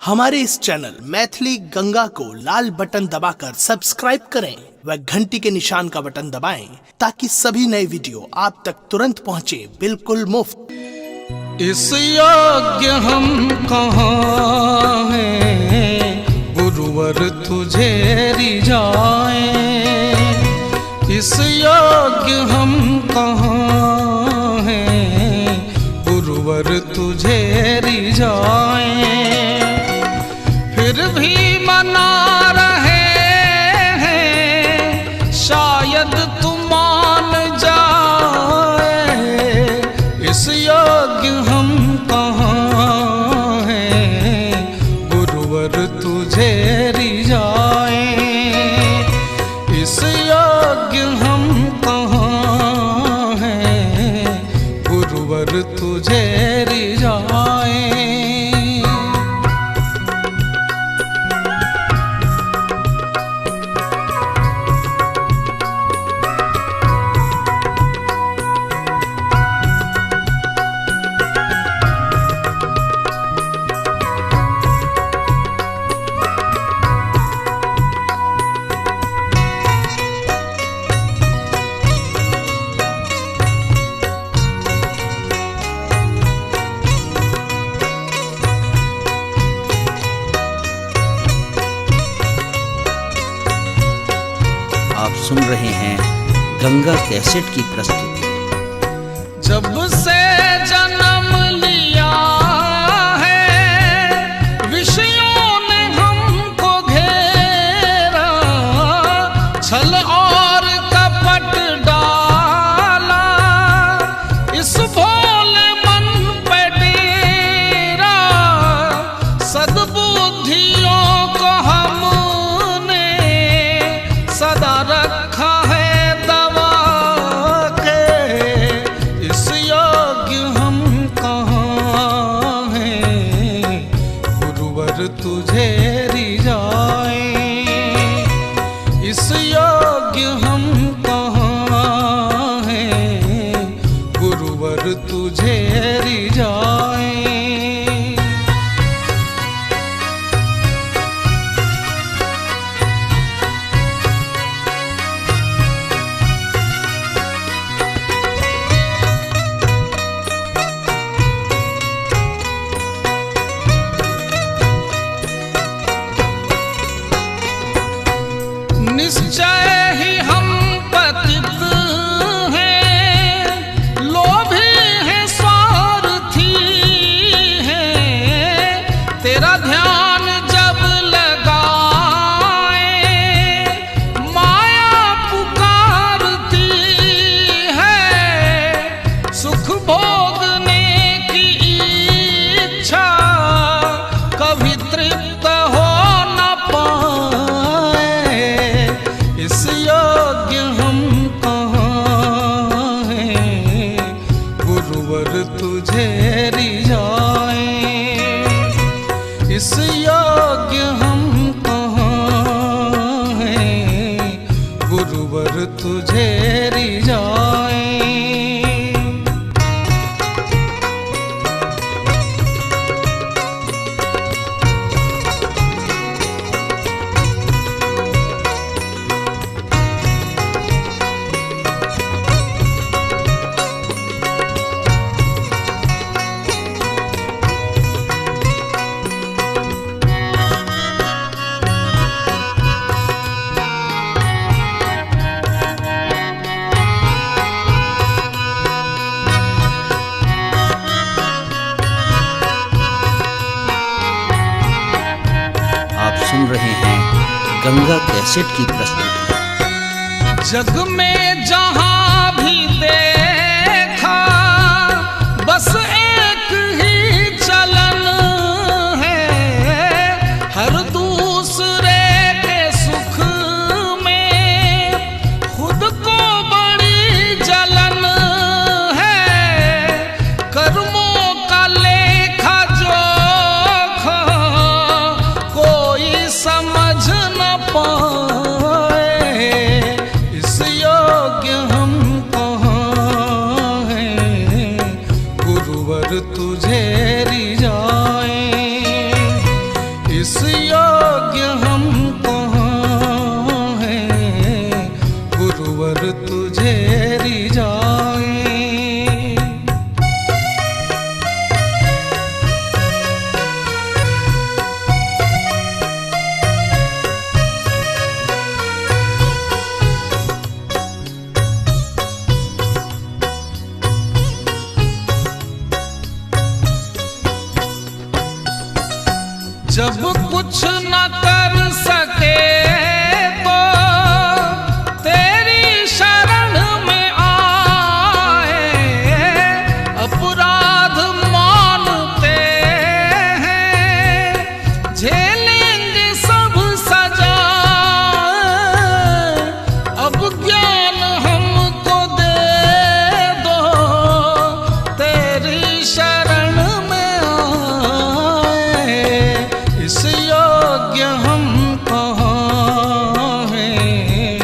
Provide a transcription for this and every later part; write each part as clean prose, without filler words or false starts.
हमारे इस चैनल मैथिली गंगा को लाल बटन दबाकर सब्सक्राइब करें व घंटी के निशान का बटन दबाएं ताकि सभी नए वीडियो आप तक तुरंत पहुंचे बिल्कुल मुफ्त। इस योग्य हम कहाँ हैं गुरुवर तुझे रिझाएं। इस योग्य हम कहाँ हैं गुरुवर तुझे रिझाएं। फिर भी मना रहे हैं शायद तू मान जाए। इस योग्य हम कहाँ हैं गुरुवर तुझे रिझाएं। इस योग्य हम कहाँ हैं गुरुवर तुझे रिझाएं। आप सुन रहे हैं गंगा कैसेट की प्रस्तुति। जब से जन्म लिया है विषयों ने हमको घेरा। छल और कपट डाला इस भोले मन पे डेरा। सद्बुद्धियों को हमने सदा रखा है दबा के। इस योग्य हम कहाँ हैं गुरुवर तुझे रिझाएं। इस योग्य हम कहाँ हैं गुरुवर तुझे रिझाएं। निश्चय ही हम पतित हैं लोभी हैं स्वार्थी हैं। तेरा ध्यान जब लगाए माया पुकारती है। सुख भोगने की इच्छा कभी तृप्त हो न पाए। इस योग्य हम कहाँ हैं गुरुवर तुझे रिझाएं। इस योग्य हम कहाँ हैं गुरुवर तुझे रिझाएं। आप सुन रहे हैं गंगा कैसेट की प्रस्तुति। जग में जहां भी देखा बस एक ही चलन है। हर दूसरे के सुख में खुद को बड़ी जलन है। कर्मों का लेखा जोखा कोई समझ न पाए। इस योग्य हम कहाँ हैं गुरुवर इस योग्य हम कहाँ हैं, गुरुवर तुझे रिझाए। जब कुछ न कर सके तो तेरी शरण में आए, अपराध मानते हैं झेलेंगे सब सजा। अब ज्ञान हमको दे दो, तेरी शरण में आए। इस योग्य हम कहाँ हैं,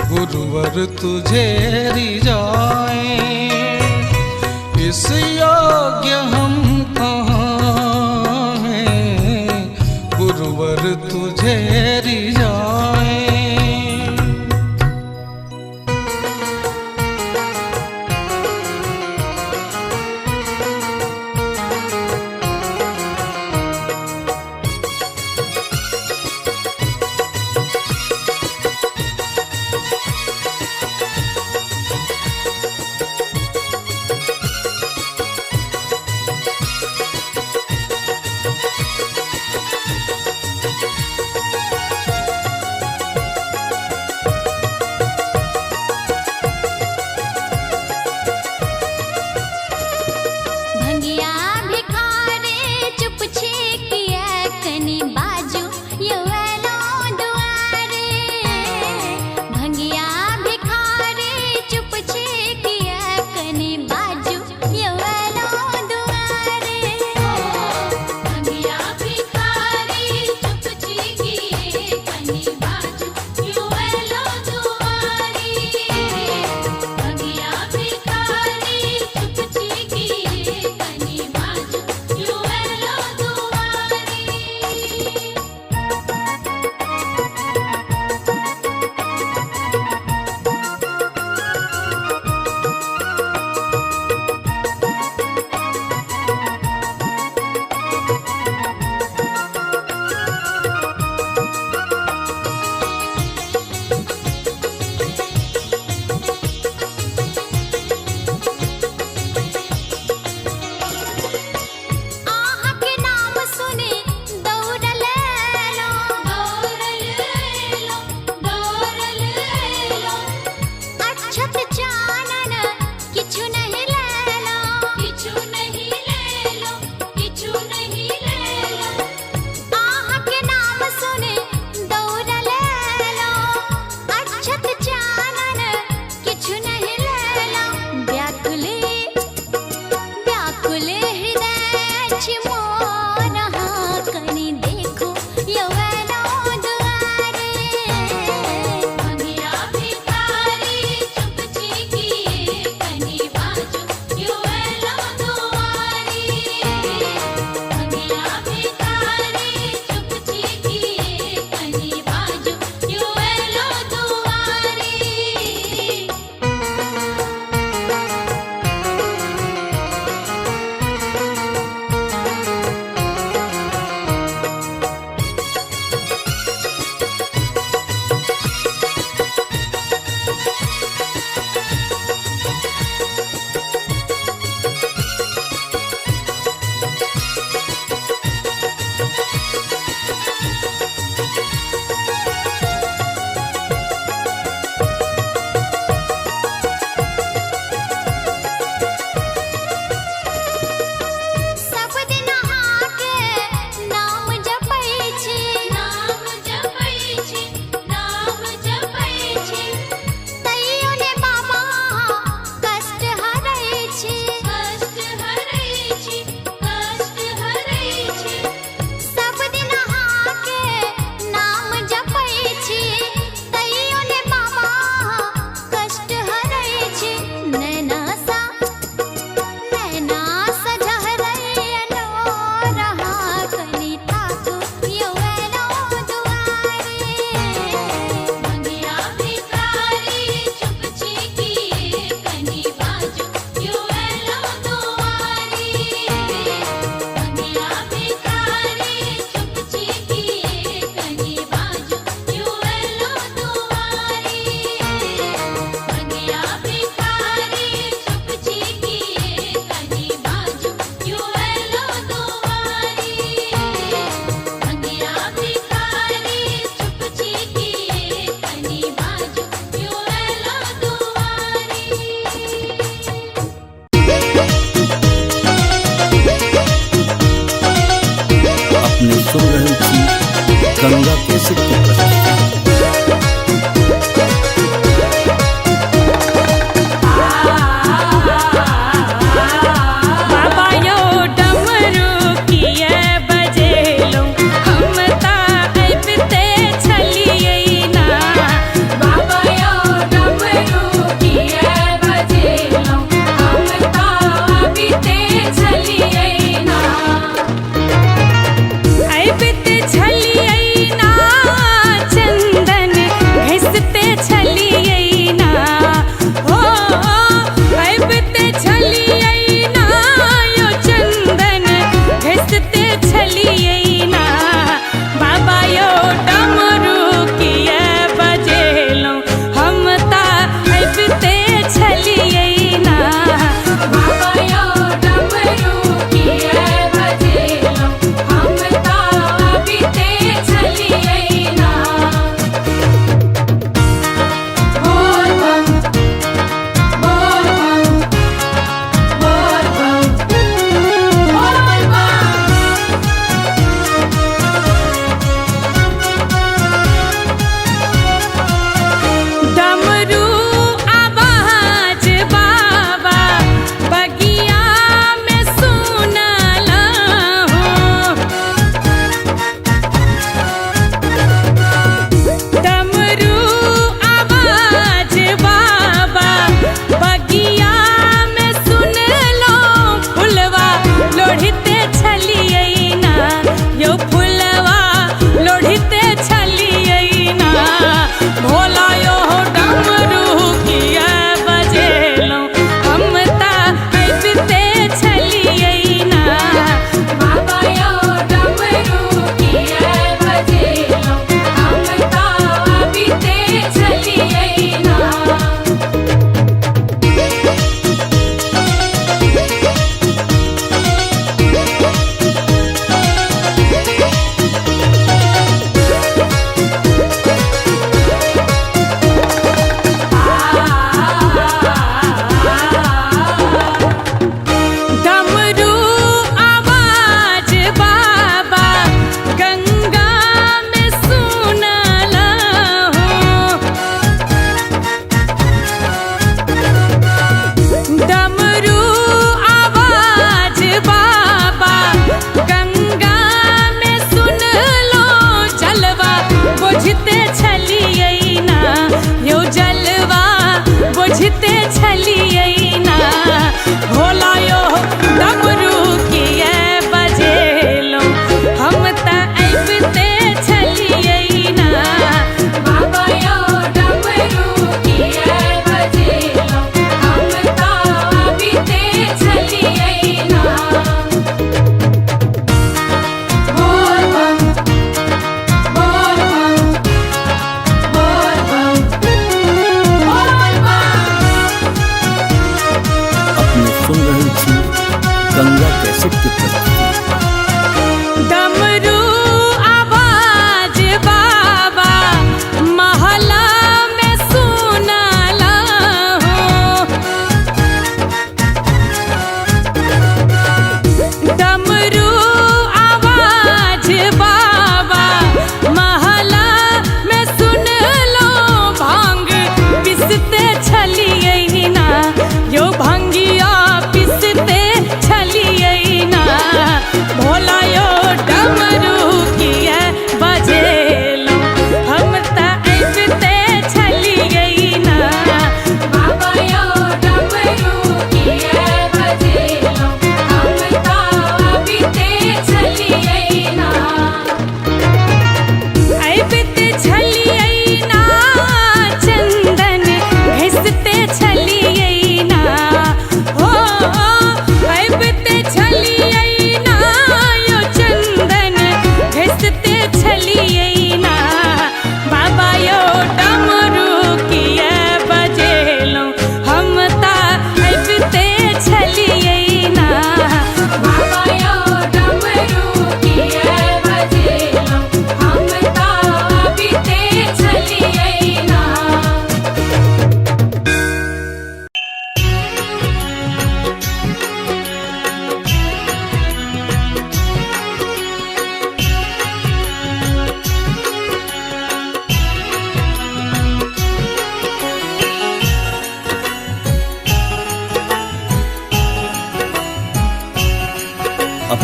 गुरुवर तुझे रिझाए। इस योग्य हम कहाँ हैं, गुरुवर तुझे रिझाए। सुन रही थी गंगा कैसेट की प्रस्तुति। छलिए ना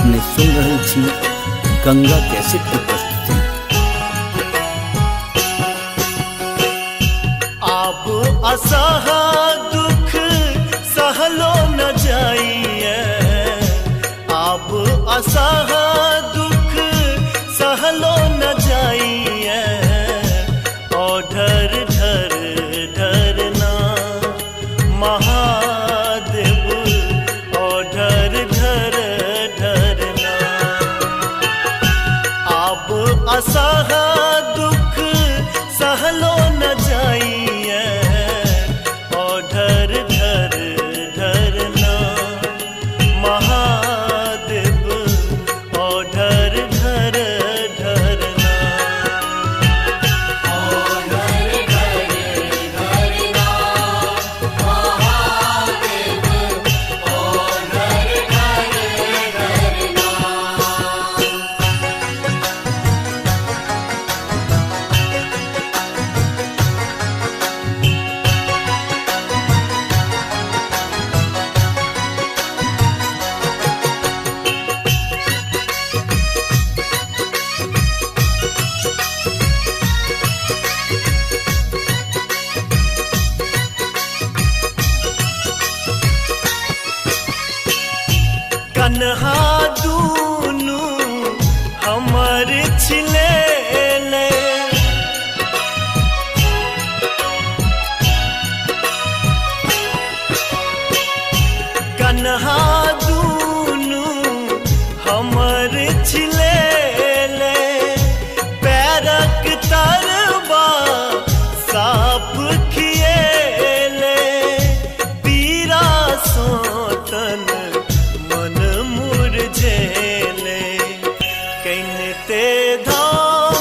अपने सुन रहे छी गंगा कैसेट की प्रस्तुति। आप असह दुख सहलो न जाइए, आप असह दुख सहलो न जाइए, ओढ़र ढर ढरना महादेव, ओढ़र ढर ढरना। आप असह दुख सहलो न जाइए, ओढ़र ढर ढरना महादेव, ओढ़र ढर ढरना। कन्हा दूनु हमर छिले ले, कन्हा दूनु हमर छिले ले, पैरक तरबा साफ खिएले, पीरा सोतन मन मुरझेले, कैनते धाम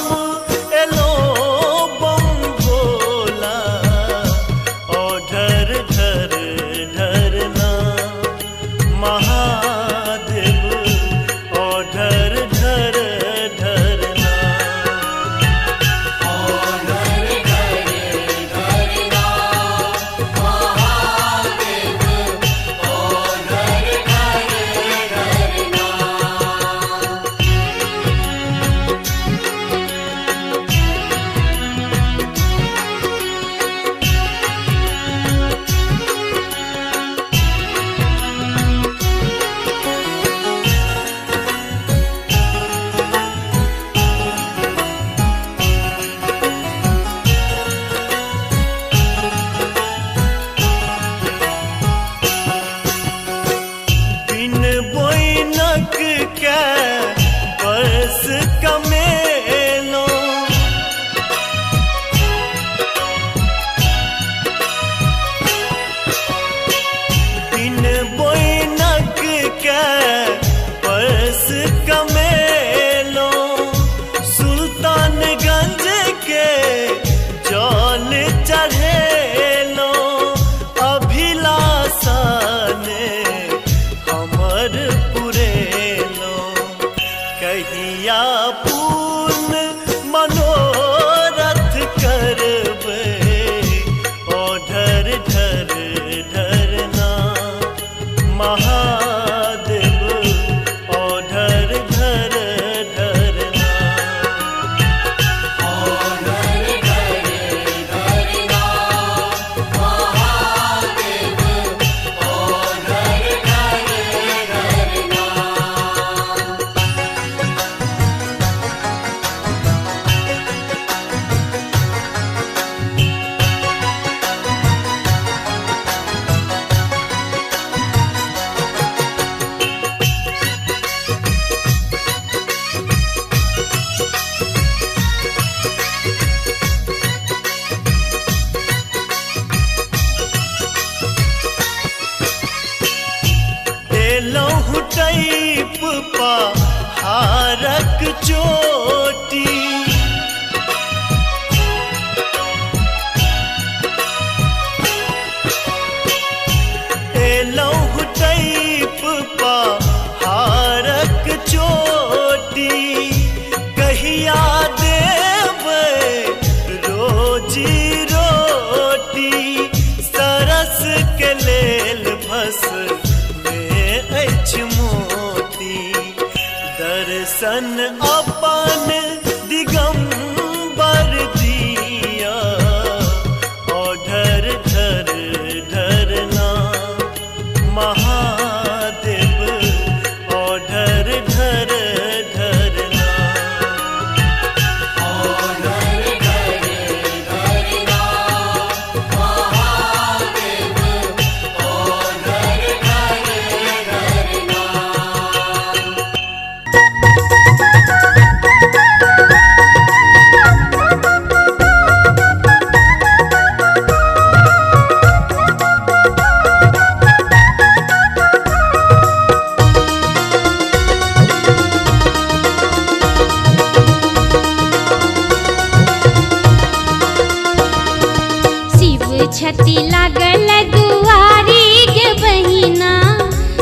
छति लागल दुआरी गे बहिना,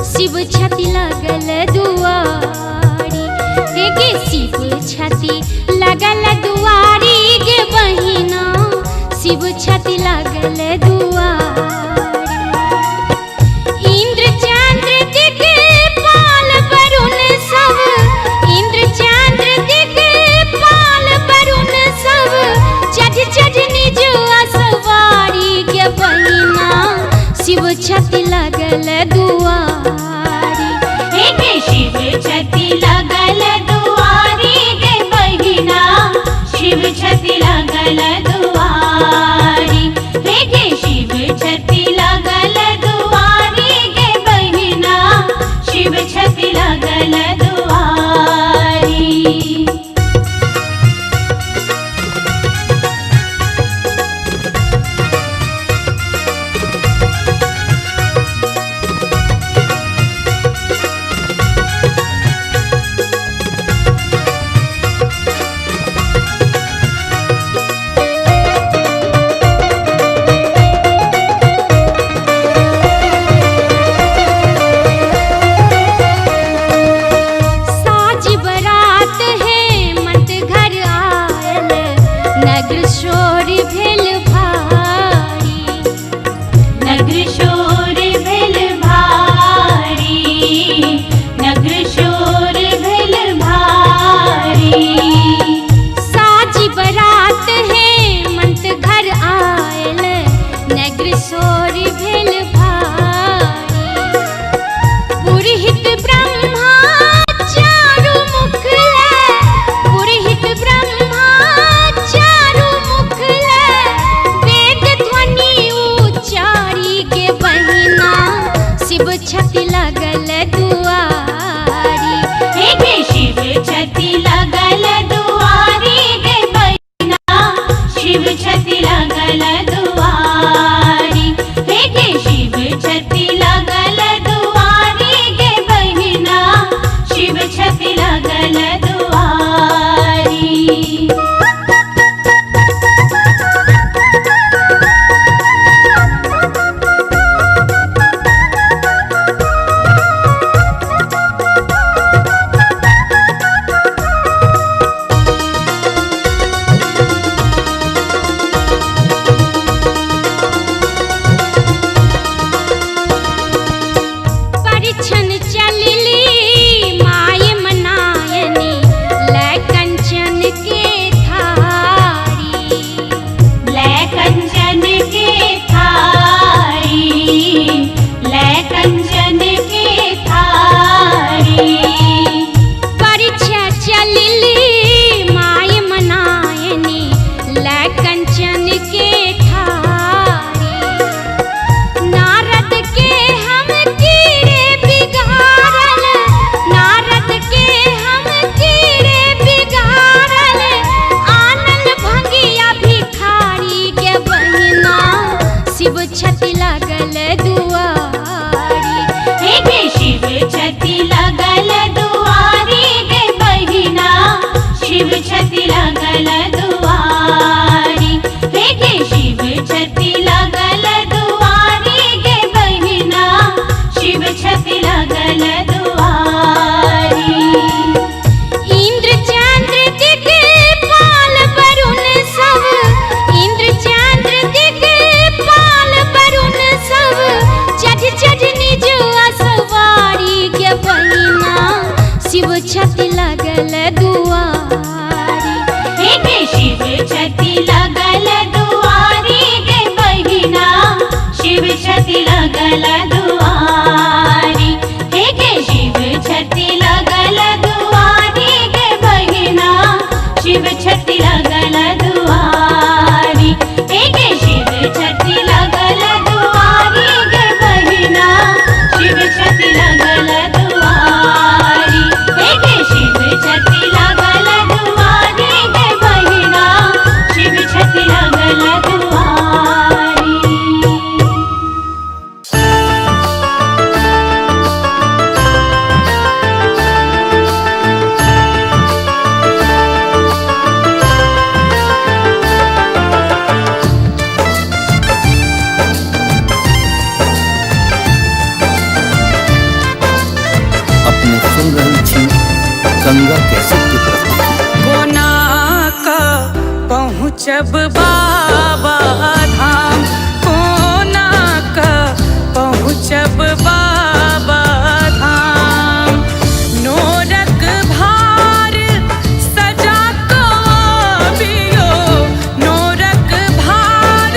शिव छति लागल दुआरी हे गे शिव छति लागल दुआरी गे बहिना, शिव छति लागल दुआरी। इंद्र चंद्र दिक्पाल वरुण सब, इंद्र चंद्र दिक्पाल वरुण सब, चढ़ चढ़ निज असवारी गे बहिना, शिव छति लागल दुआरी हे गे शिव छति लागल दुआरी गे बहिना, शिव छति लागल दुआरी हे गे शिव छति लागल दुआरी गे बहिना, शिव छति लागल दुआरी। नगर शोर भेल भारी, नगर शोर भेल भारी, नगर शोर भेल भारी। साजी बरात हेमंत घर आयल, नगर शोर भेल भारी। पुरहित ब्रह्मा चारू मुख ले, पुरहित ब्रह्मा चारू मुख ले, वेद ध्वनि उच्चारी गे बहिना, शिव छति लागल दुआरी हे गे शिव छति लागल दुआरी गे बहिना, शिव छति लागल दुआरी हे गे शिव छति लागल दुआरी गे बहिना, शिव छति लागल दुआरी। परिछन चलली माय मनायनी, लै कंचन के थारी, लै कंचन के थारी, लै कंचन के थारी। परिछा चलली माय मनायनी, लै कंचन के थारी। नारद के हम कीड़े बिगाड़ल, नारद के हम कीड़े बिगाड़ल, आनंद भंगिया भिखारी गे बहिना, शिव छति लागल दुआरी हे गे शिव छति लागल दुआरी गे बहिना, शिव छति लागल दुआरी हे गे शिव छति लागल दुआरी गे बहिना, शिव छति लागल दुआरी। इंद्र चंद्र दिक्पाल वरुण सब, इंद्र चंद्र दिक्पाल वरुण सब, चढ़ चढ़ निज असवारी गे बहिना, शिव छति लागल दुआरी हे गे शिव छति लागल दुआरी गे बहिना, शिव छति लागल दुआरी हे गे शिव छति लागल दुआरी गे बहिना, शिव छति लागल दुआरी हे गे शिव छति लागल दुआरी गे बहिना, शिव छति लागल दुआरी हे गे शिव छति लागल दुआरी गे बहिना, शिव छति लागल दुआरी। पहुँचब बाबा धाम, कोना का पहुँचब बाबा धाम। नोरक भार सजा को आबियो, नोरक भार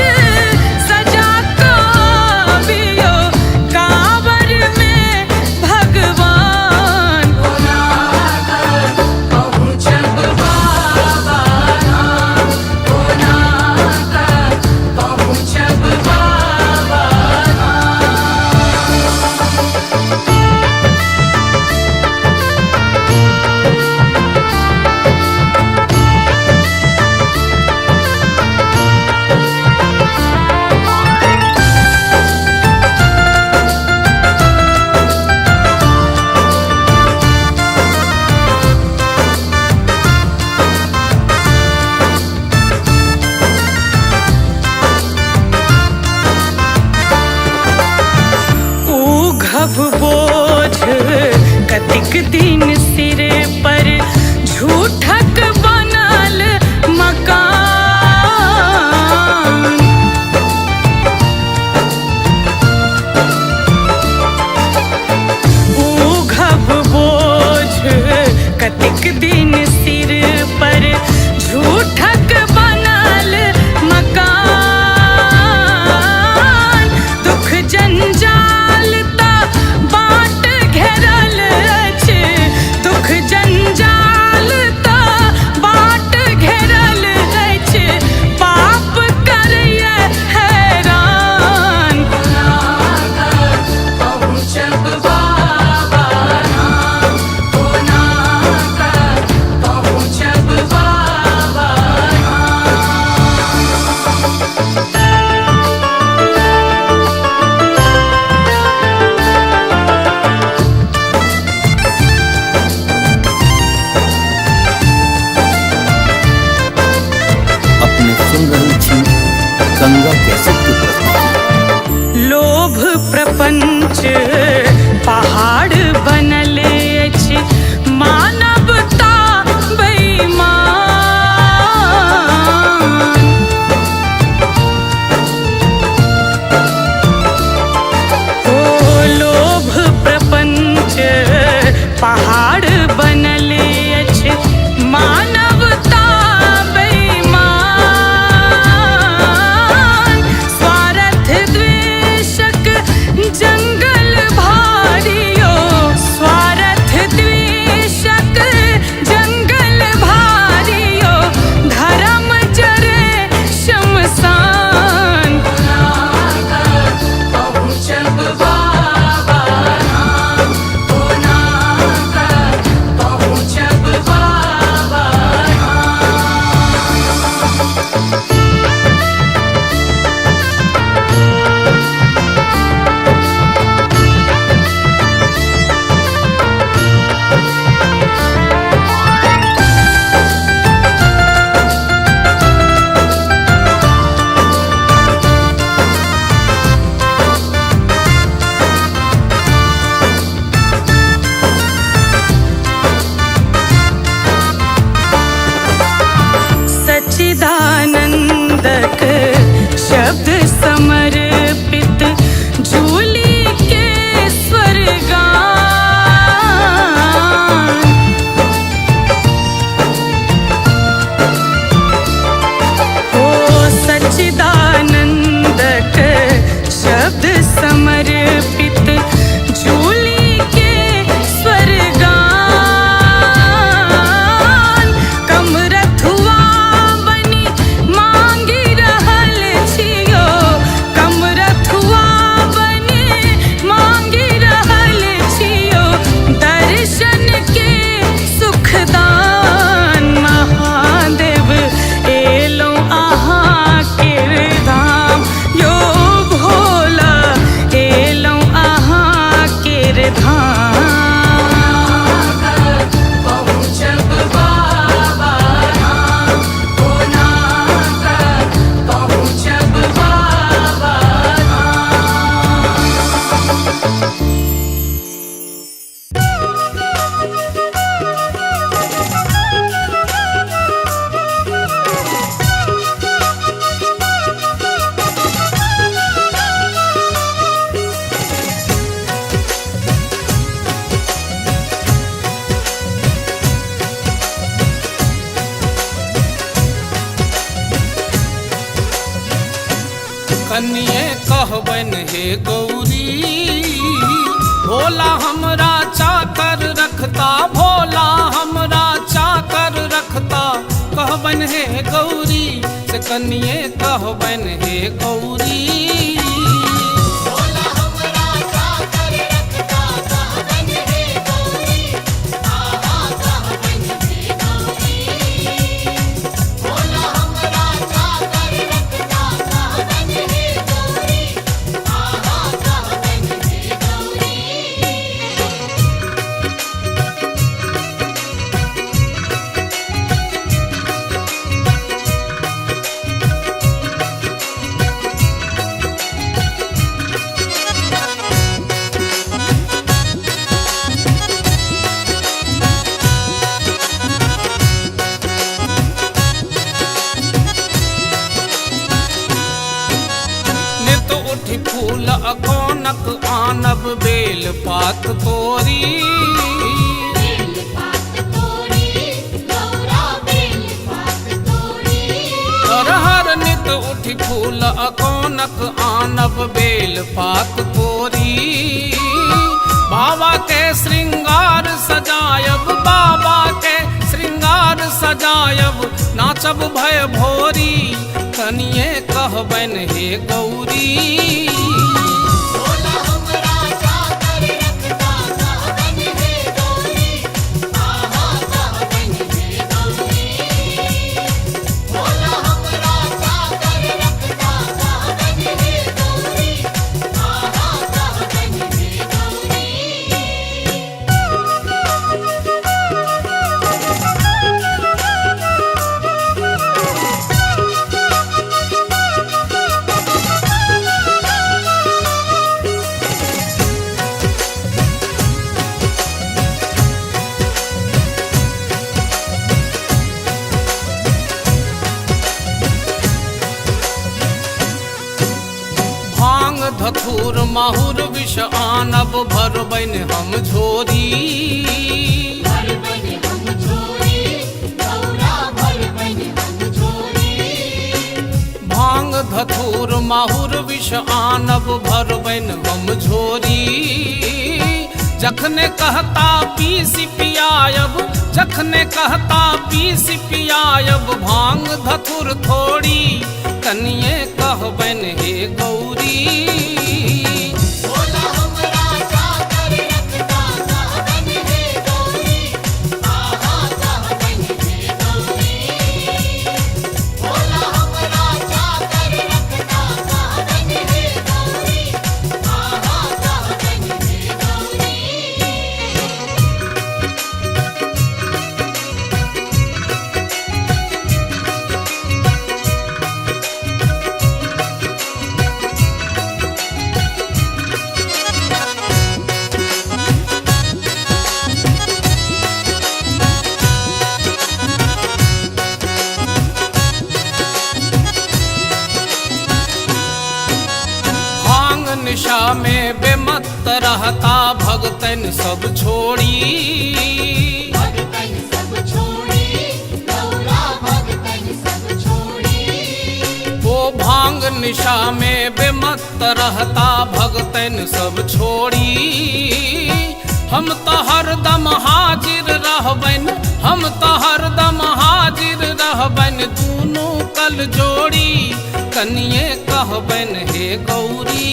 सजा को आबियो, कांवर में भगवान पहुँचब बाबा धाम, पहुँचब बाबा उघब बोझ कतिक दिन सिर पर, झूठक बनल मकान। उघब बोझ कतिक दिन सिर पर, झूठक बनल मकान। दुख जंजाल ता बाट घेरल अछि, दुख जंजाल ता बाट घेरल अछि, पाप करैए हैरान। पहुँचब बाबा धाम, पहुँचब बाबा अपने सुन रही थी गंगा कैसेट की प्रस्तुति। लोभ प्रपंच पहाड़ बनल अछि, मानवता बेईमान। ओ लोभ प्रपंच पहाड़ बनल अछि, मानवता बेईमान। स्वार्थ द्वेषक जंगल भारियो, स्वार्थ द्वेषक जंगल भारियो, धर्म जरे शमशान। पहुँचब बाबा धाम, पहुँचब बाबा सच्चिदानंदक शब्द समर्पित, झूली के स्वर्गान। ओ सच्चिदानंदक शब्द समर्पित, झूली के स्वर्गान। कमरथुआ बनी कनिए कहबन हे गौरी भोला हमरा चाकर रखता, भोला हमरा चाकर रखता, कहबन हे गौरी से कनिए कहबन हे गौरी। फूल अकोनक आनब बेल पात तोरी, हर हर नित उठ फूल अकोनक आनब बेल पात तोरी। बाबा के श्रृंगार सजायब, बाबा के श्रृंगार सजायब, नाचब भय भोरी कनिए कहबन हे गौरी। धथुर माहुर विष आनब भरबन हम झोरी, भांग धथुर माहुर विष आनब भरबन हम झोरी। जखने कहता पीस पियायब, जखने कहता पीस पियायब, भांग धथुर थोड़ी कनिए कहबन हे गौरी। निशा में बेमत रहता भगतन सब छोड़ी, वो भांग निशा में बेमत रहता भगतन सब छोड़ी। हम तो हरदम हाजिर रहबन, हम तो हरदम हाजिर रहबन, दूनों कल जोड़ी कनिए कहबन हे गौरी।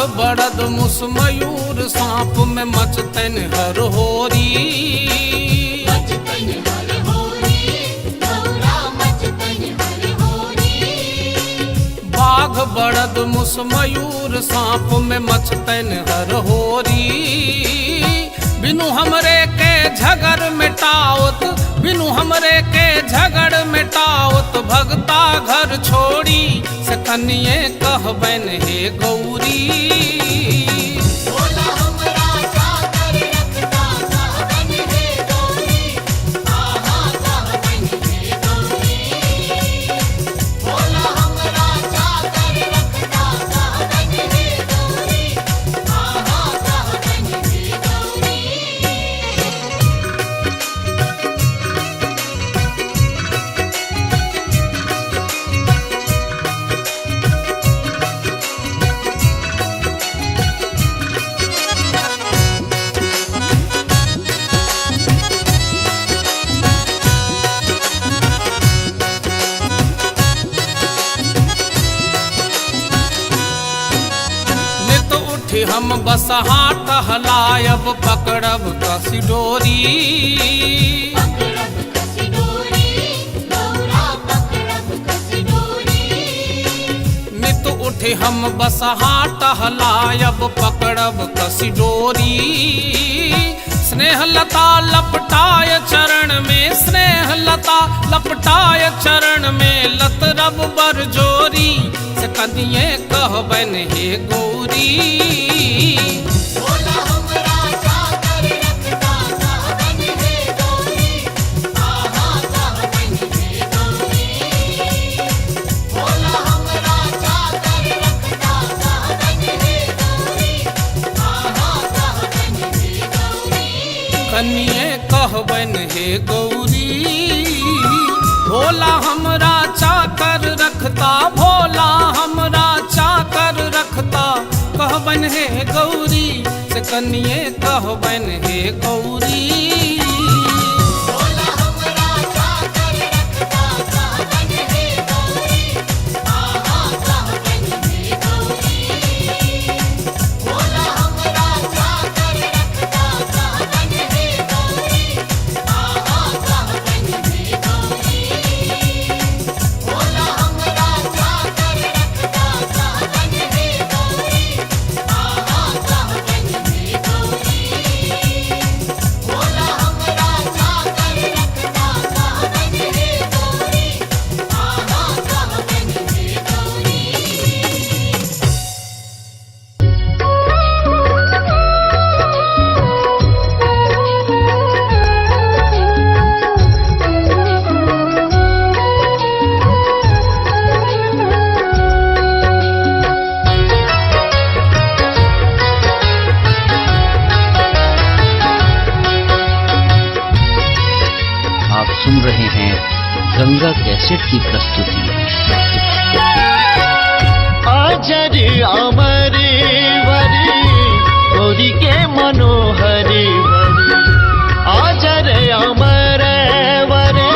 बड़द मुस मयूर सांप में मचतन हर होरी, बाघ बड़द मुस मयूर सांप में मचतन हर होरी। बिनु हमरे के झगड़ मिटाओत, बिनु हमरे के झगड़ मिटाओत, भगता घर छोड़ी से कनिए कहबन हे गौरी। हम बस हाथ हलायब पकड़ब कसी डोरी। नित उठे हम बस हाथ हलायब पकड़ब कसी डोरी। स्नेह लता लपटाय चरण में, स्नेह लता लपटाय चरण में, लतरब बरजोरी से कनिए कहबन हे गौरी। कनिए कहबन हे गौरी। भोला हमरा चाकर रखता, भोला हमरा चाकर रखता, कहबन हे गौरी से कनिए कहबन हे गौरी। सुन रहे हैं गंगा कैसेट की प्रस्तुति। आजर अमरे वरी गौरी के मनोहरी वरी, आजर अमरे वरे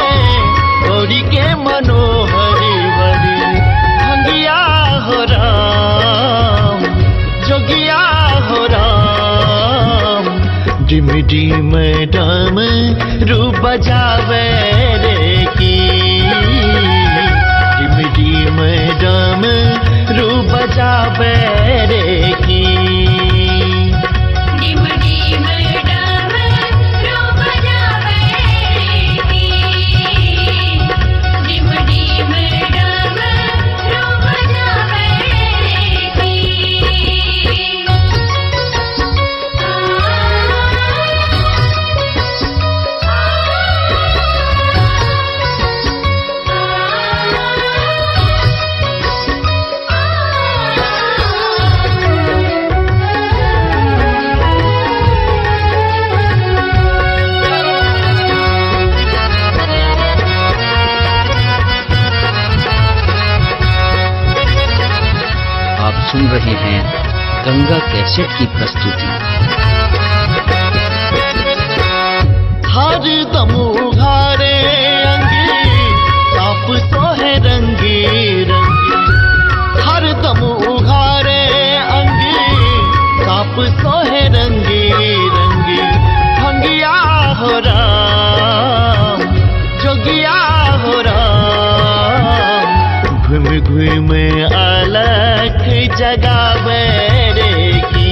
गौरी के मनोहरी वरी। भंगिया हो राम जोगिया हो राम, डिम डिम डम रूप बजावे रे की, डिम डिम डम रूप बजावे रे की। डिम डिम डम रूप बजावे रे की, डिम डिम डम रूप बजावे रे की। सुन रहे हैं गंगा कैसेट की प्रस्तुति। हर दम उघारे अंगी ताप तो है रंगी रंगी, हर दम उघारे अंगी ताप तो है रंगी रंगी। भंगिया हो राम जोगिया हो राम, घूम घूम अलख जगावे रे की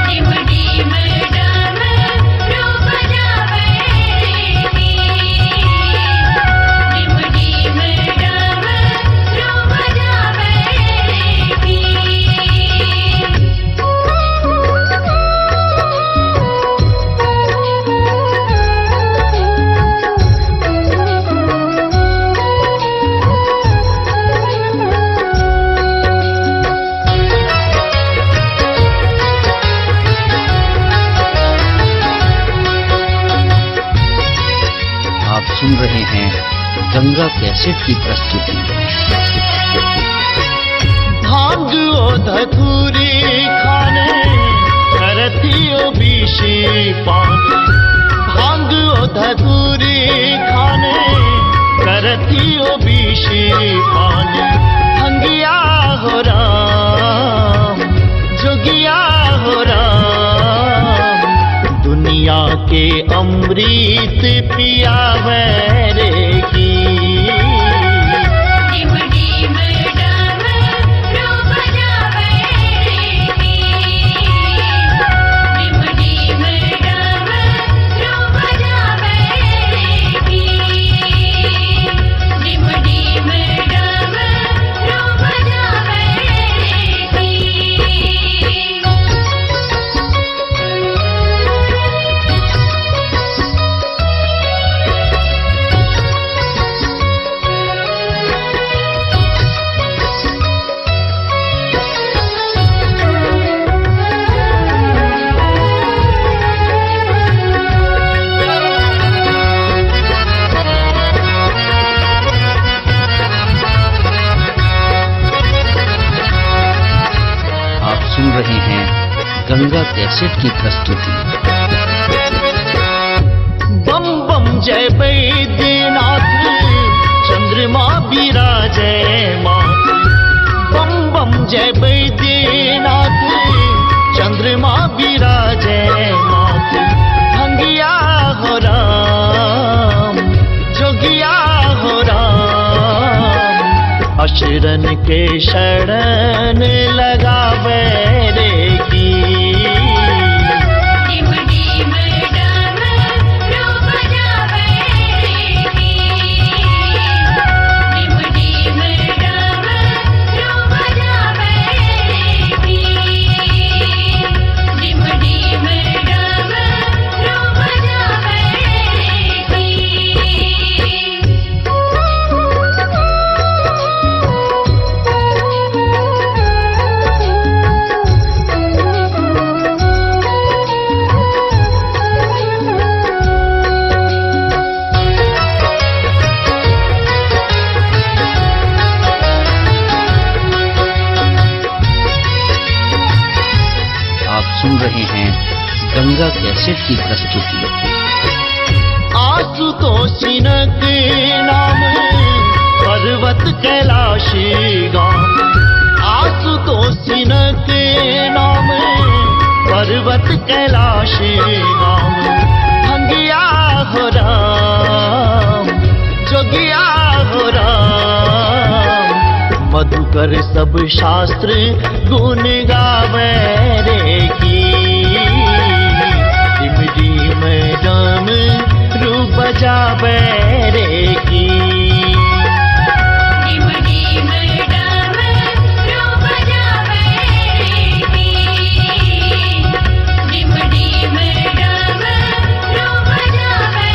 डिम डिम डमरू बजावे रे डिम डिम डमरू बजावे आप सुन रहे हैं गंगा कैसेट की प्रस्तुति। भांग ओ धतूरी खाने करतियो बीशी पान भांग ओ धतूरी खाने करतियो बीशी पान भंगिया हो राम जोगिया हो राम दुनिया के अमृत पियावे रे की डिम डिम डमरू बजावे डिम डिम डमरू बजावे डिम डिम डमरू बजावे आप सुन रहे हैं गंगा कैसेट की प्रस्तुति। बम बम जय वैद्यनाथ चंद्रमा विराजय मात बम बम जय वैद्यनाथ चंद्रमा विराजय मात भंगिया हो राम जोगिया हो राम अशरन के शरण लगावे रे की डिम डिम डमरू बजावे डिम डिम डमरू बजावे डिम डिम डमरू बजावे आप सुन रहे हैं गंगा कैसेट की प्रस्तुति। आशुतोषी के नाम पर्वत कैलाशी गाम आशुतोषी के नाम पर्वत कैलाशी गाम भंगिया हो राम जोगिया हो राम मधुकर सब शास्त्र गुण गावे रे की डिम डिम डमरू बजावे रे की डिम डिम डमरू बजावे डिम डिम डमरू बजावे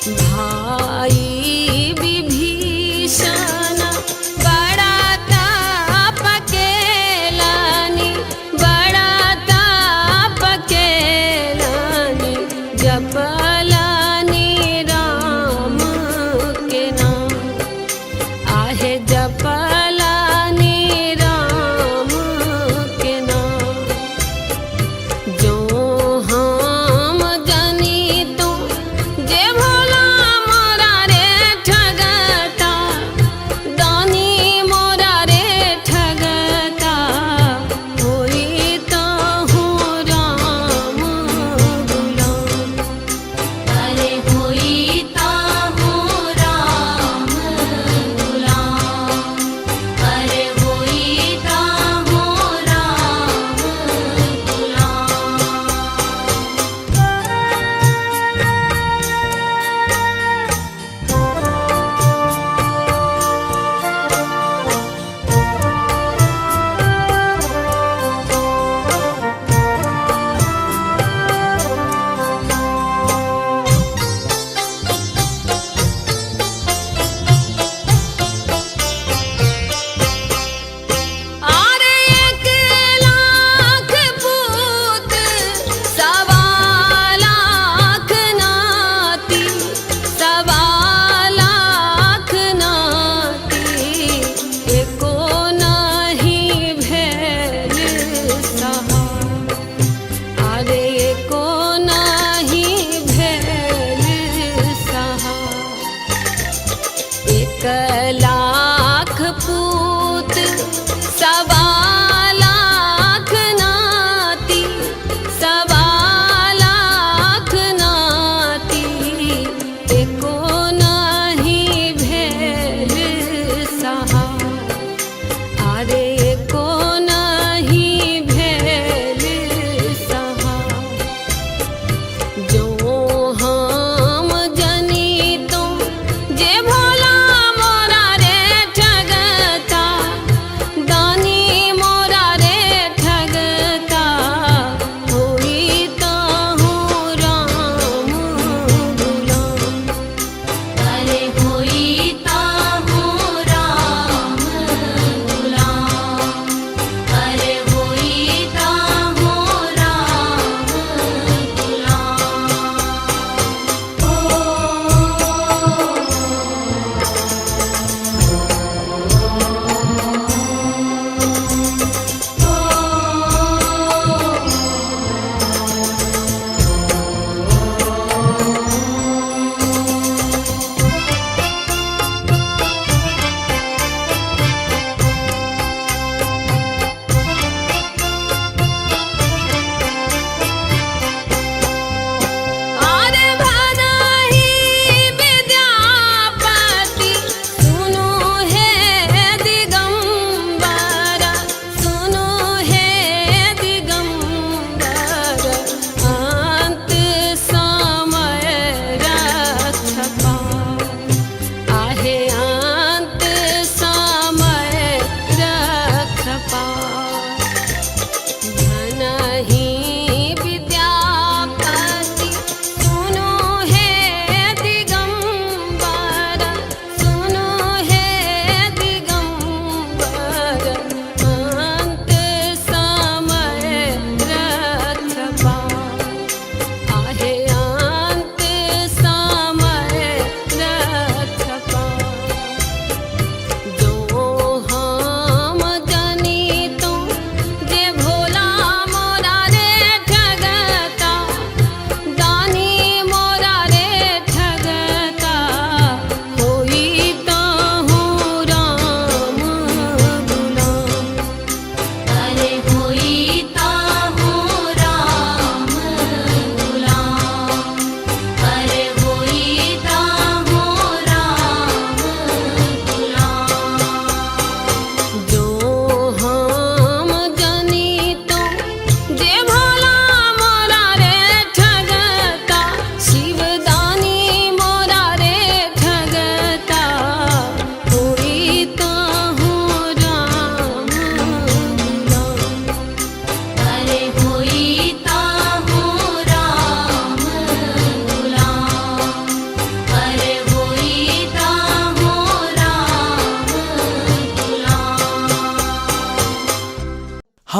भाई विभीषण बड़ा ताप केलानी, बड़ा ताप केलानी, जपलानी राम के नाम, आहे जपलानी राम के नाम। जो हम जानी तो जे भोला मोरा रे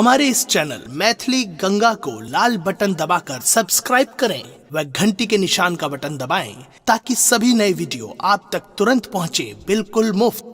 हमारे इस चैनल मैथिली गंगा को लाल बटन दबाकर सब्सक्राइब करें व घंटी के निशान का बटन दबाएं ताकि सभी नए वीडियो आप तक तुरंत पहुंचे बिल्कुल मुफ्त।